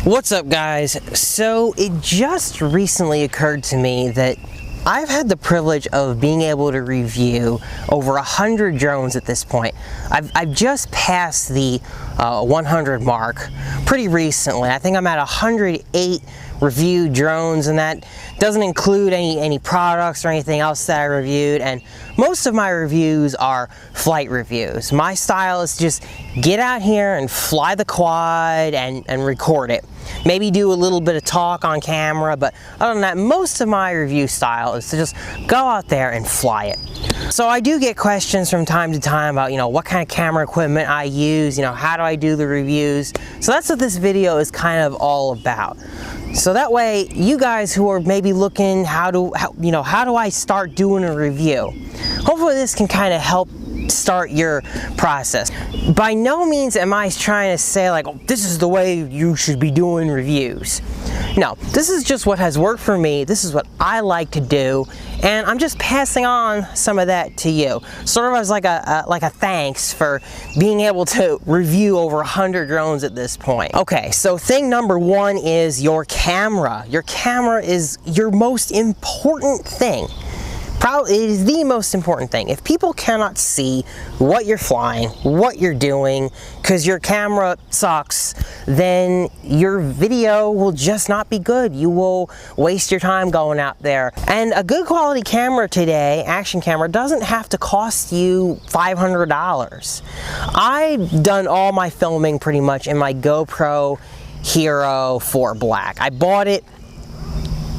What's up, guys? So it just recently occurred to me that I've had the privilege of being able to review over 100 drones at this point. I've just passed the 100 mark pretty recently. I think I'm at 108 reviewed drones, and that doesn't include any products or anything else that I reviewed, and most of my reviews are flight reviews. My style is to just get out here and fly the quad and record it. Maybe do a little bit of talk on camera, but other than that, most of my review style is to just go out there and fly it. So I do get questions from time to time about, what kind of camera equipment I use, how do I do the reviews. So that's what this video is kind of all about. So that way, you guys who are maybe looking, how do I start doing a review? Hopefully this can kind of help start your process. By no means am I trying to say like, oh, this is the way you should be doing reviews. No, this is just what has worked for me. This is what I like to do, and I'm just passing on some of that to you, sort of as like a thanks for being able to review over 100 drones at this point. Okay, so thing number one is your camera. Your camera is your most important thing. Probably it is the most important thing. If people cannot see what you're flying, what you're doing, because your camera sucks, then your video will just not be good. You will waste your time going out there. And a good quality camera today, action camera, doesn't have to cost you $500. I've done all my filming pretty much in my GoPro Hero 4 Black. I bought it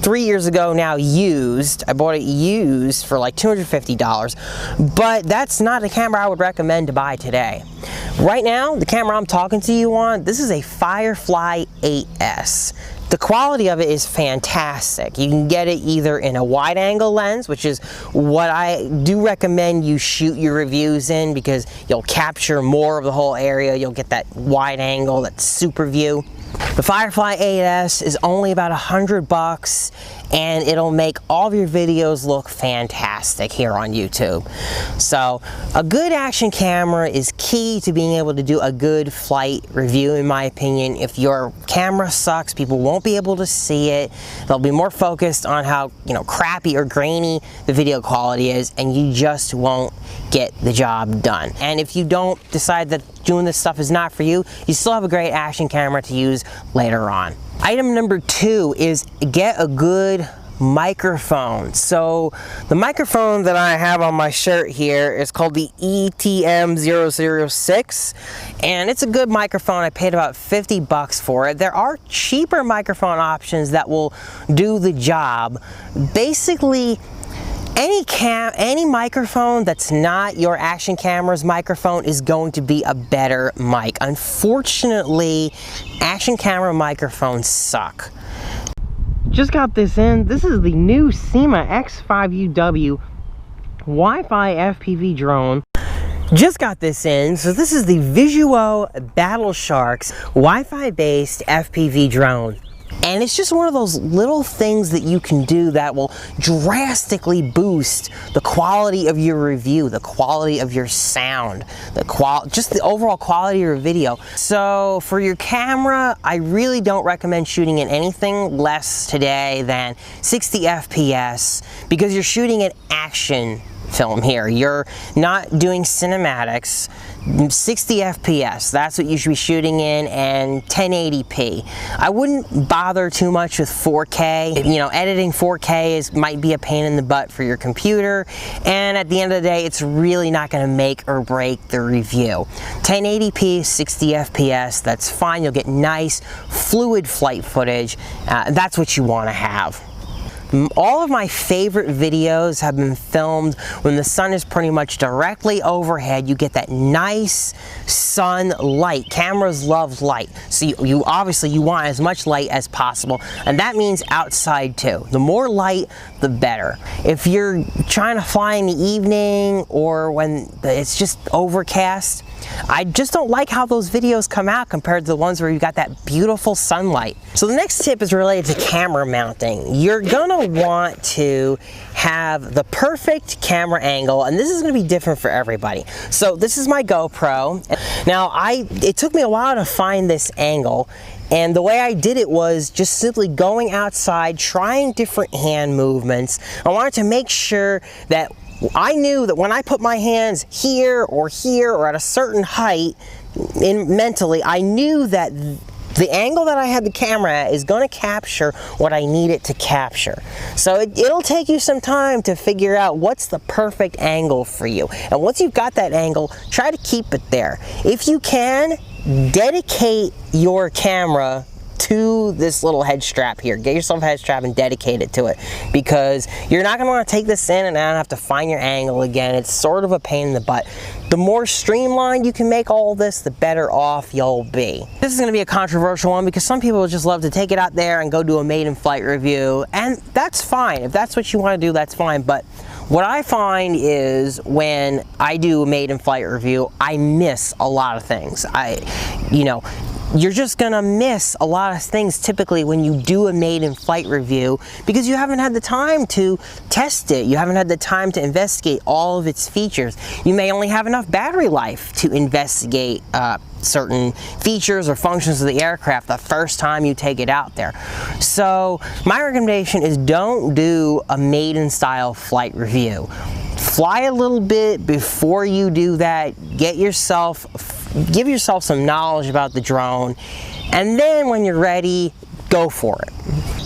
3 years ago now, used. I bought it used for like $250, but that's not a camera I would recommend to buy today. Right now, the camera I'm talking to you on, this is a Firefly 8S. The quality of it is fantastic. You can get it either in a wide angle lens, which is what I do recommend you shoot your reviews in, because you'll capture more of the whole area. You'll get that wide angle, that super view. The Firefly 8S is only about $100, and it'll make all of your videos look fantastic here on YouTube. So a good action camera is key to being able to do a good flight review, in my opinion. If your camera sucks, people won't be able to see it. They'll be more focused on how crappy or grainy the video quality is, and you just won't get the job done. And if you don't decide that doing this stuff is not for you, you still have a great action camera to use later on. Item number two is get a good microphone. So the microphone that I have on my shirt here is called the ETM006, and it's a good microphone. I paid about $50 for it. There are cheaper microphone options that will do the job. Basically, any microphone that's not your action camera's microphone is going to be a better mic. Unfortunately, action camera microphones suck. Just got this in. This is the new SEMA X5UW Wi-Fi FPV drone. Just got this in. So this is the Visuo Battlesharks Wi-Fi based FPV drone. And it's just one of those little things that you can do that will drastically boost the quality of your review, the quality of your sound, just the overall quality of your video. So for your camera, I really don't recommend shooting in anything less today than 60 FPS, because you're shooting an action film here. You're not doing cinematics. 60 FPS, that's what you should be shooting in, and 1080p. I wouldn't bother too much with 4K. Editing 4K might be a pain in the butt for your computer, and at the end of the day, it's really not going to make or break the review. 1080p, 60 FPS, that's fine. You'll get nice, fluid flight footage. That's what you want to have. All of my favorite videos have been filmed when the sun is pretty much directly overhead. You get that nice sunlight. Cameras love light, so you obviously want as much light as possible, and that means outside too. The more light, the better. If you're trying to fly in the evening or when it's just overcast, I just don't like how those videos come out compared to the ones where you've got that beautiful sunlight. So the next tip is related to camera mounting. You're gonna want to have the perfect camera angle, and this is gonna be different for everybody. So this is my GoPro. Now, it took me a while to find this angle, And the way I did it was just simply going outside, trying different hand movements. I wanted to make sure that I knew that when I put my hands here or at a certain height, mentally, I knew that the angle that I had the camera at is going to capture what I need it to capture. So it'll take you some time to figure out what's the perfect angle for you. And once you've got that angle, try to keep it there. If you can, dedicate your camera to this little head strap here. Get yourself a head strap and dedicate it to it, because you're not going to want to take this in and then have to find your angle again. It's sort of a pain in the butt. The more streamlined you can make all this, the better off you'll be. This is going to be a controversial one because some people just love to take it out there and go do a made-in-flight review, and that's fine. If that's what you want to do, that's fine. But what I find is when I do a made-in-flight review, I miss a lot of things. You're just gonna miss a lot of things typically when you do a made-in-flight review because you haven't had the time to test it. You haven't had the time to investigate all of its features. You may only have enough battery life to investigate certain features or functions of the aircraft the first time you take it out there. So my recommendation is don't do a maiden-style flight review. Fly a little bit before you do that. Give yourself some knowledge about the drone, and then when you're ready, go for it.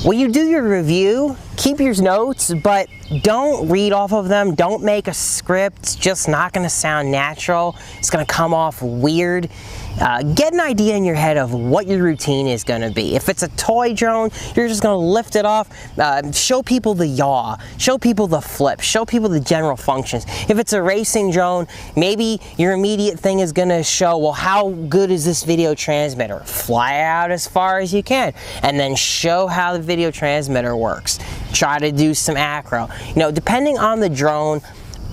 When you do your review, keep your notes, but don't read off of them. Don't make a script. It's just not going to sound natural. It's going to come off weird. Get an idea in your head of what your routine is going to be. If it's a toy drone, you're just going to lift it off, show people the yaw, show people the flip, show people the general functions. If it's a racing drone, maybe your immediate thing is going to show, well, how good is this video transmitter? Fly out as far as you can, and then show how the video transmitter works. Try to do some acro. Depending on the drone,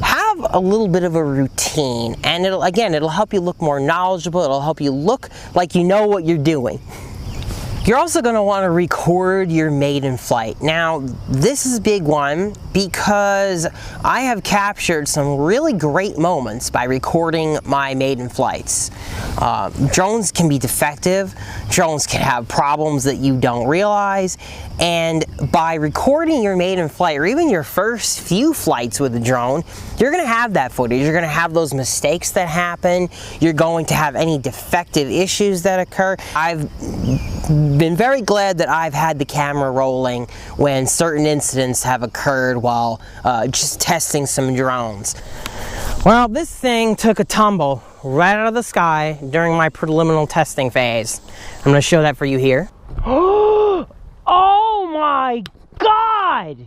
have a little bit of a routine, and it'll help you look more knowledgeable. It'll help you look like you know what you're doing. You're also going to want to record your maiden flight. Now, this is a big one because I have captured some really great moments by recording my maiden flights. Drones can be defective, drones can have problems that you don't realize, and by recording your maiden flight or even your first few flights with a drone, you're going to have that footage. You're going to have those mistakes that happen. You're going to have any defective issues that occur. I've been very glad that I've had the camera rolling when certain incidents have occurred while just testing some drones. Well, this thing took a tumble right out of the sky during my preliminary testing phase. I'm going to show that for you here. Oh my God!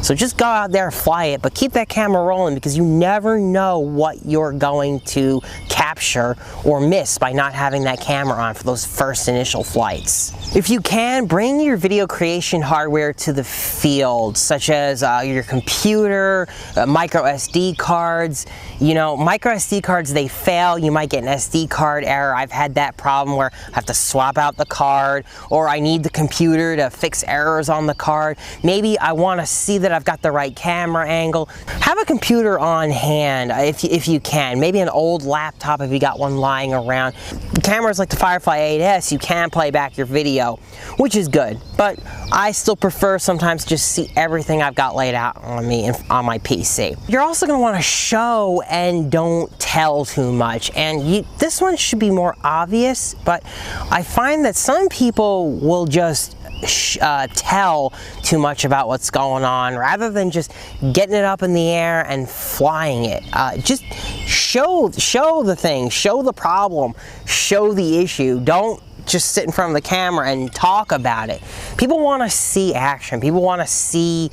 So just go out there, fly it, but keep that camera rolling because you never know what you're going to capture or miss by not having that camera on for those first initial flights. If you can, bring your video creation hardware to the field, such as your computer, micro SD cards. Micro SD cards, they fail. You might get an SD card error. I've had that problem where I have to swap out the card, or I need the computer to fix errors on the card. Maybe I want to see that I've got the right camera angle. Have a computer on hand if you can. Maybe an old laptop if you got one lying around. Cameras like the Firefly 8S, you can play back your video, which is good, but I still prefer sometimes just see everything I've got laid out on me on my PC. You're also going to want to show and don't tell too much, and this one should be more obvious, but I find that some people will just tell too much about what's going on rather than just getting it up in the air and flying it. Just show the thing, show the problem, show the issue. Don't just sit in front of the camera and talk about it. People want to see action. People want to see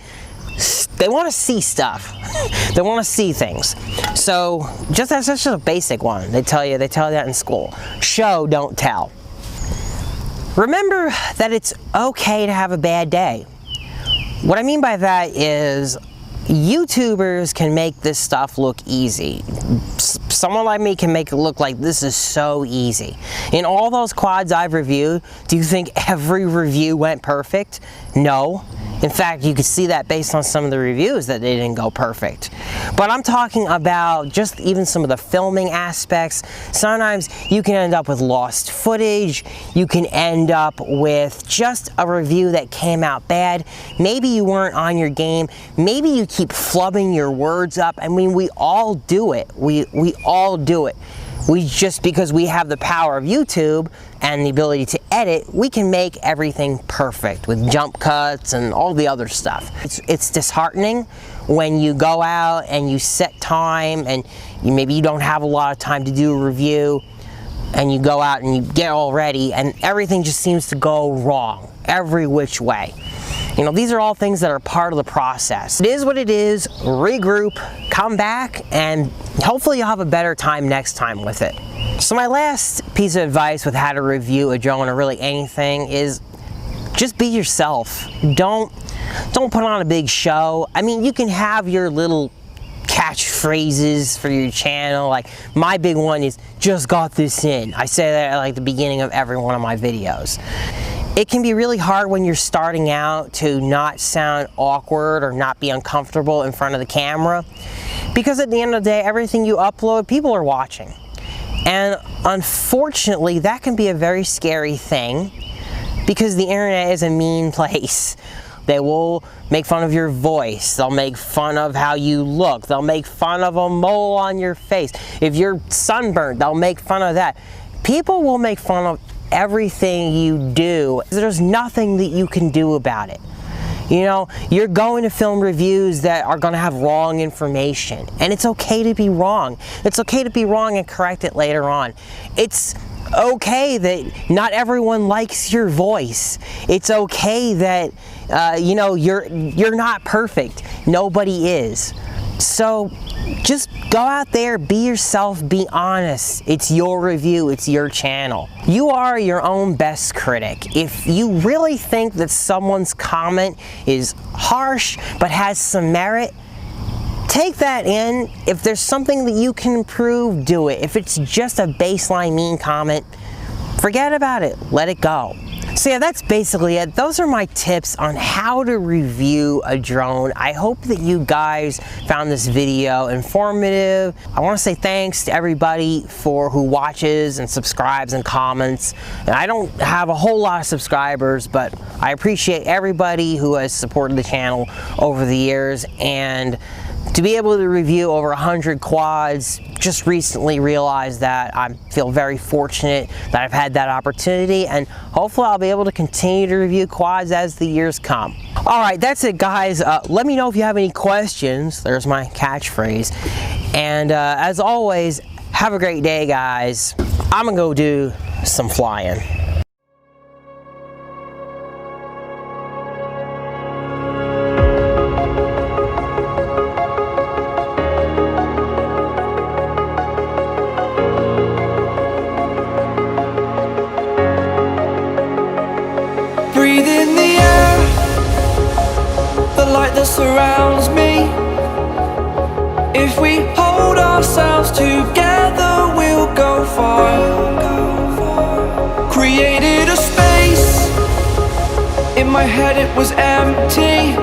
stuff. They want to see things. So that's just a basic one. They tell you that in school. Show, don't tell. Remember that it's okay to have a bad day. What I mean by that is YouTubers can make this stuff look easy. someone like me can make it look like this is so easy. In all those quads I've reviewed, do you think every review went perfect? No. In fact, you can see that based on some of the reviews that they didn't go perfect. But I'm talking about just even some of the filming aspects. Sometimes you can end up with lost footage. You can end up with just a review that came out bad. Maybe you weren't on your game. Maybe you keep flubbing your words up. I mean, we all do it. We all do it. We just, because we have the power of YouTube and the ability to edit, we can make everything perfect with jump cuts and all the other stuff. It's disheartening when you go out and you set time and maybe you don't have a lot of time to do a review, and you go out and you get all ready and everything just seems to go wrong every which way. You know, these are all things that are part of the process. It is what it is. Regroup, come back, and hopefully you'll have a better time next time with it. So my last piece of advice with how to review a drone or really anything is just be yourself. Don't put on a big show. I mean, you can have your little catchphrases for your channel. Like my big one is just got this in. I say that at like the beginning of every one of my videos. It can be really hard when you're starting out to not sound awkward or not be uncomfortable in front of the camera, because at the end of the day, everything you upload, people are watching. And unfortunately, that can be a very scary thing, because the internet is a mean place. They will make fun of your voice. They'll make fun of how you look. They'll make fun of a mole on your face. If you're sunburned, they'll make fun of that. People will make fun of everything you do. There's nothing that you can do about it. You know, you're going to film reviews that are going to have wrong information, and it's okay to be wrong. It's okay to be wrong and correct it later on. It's okay that not everyone likes your voice. It's okay that you know, you're not perfect. Nobody is. So just go out there, be yourself, be honest. It's your review, it's your channel. You are your own best critic. If you really think that someone's comment is harsh but has some merit, take that in. If there's something that you can improve, do it. If it's just a baseline mean comment, forget about it, let it go. So yeah, that's basically it. Those are my tips on how to review a drone. I hope that you guys found this video informative. I want to say thanks to everybody who watches and subscribes and comments. And I don't have a whole lot of subscribers, but I appreciate everybody who has supported the channel over the years. And to be able to review over 100 quads, just recently realized that I feel very fortunate that I've had that opportunity, and hopefully I'll be able to continue to review quads as the years come. Alright, that's it guys. Let me know if you have any questions. There's my catchphrase. And as always, have a great day guys. I'm gonna go do some flying. Breathe in the air, the light that surrounds me. If we hold ourselves together, we'll go far. Created a space, in my head it was empty.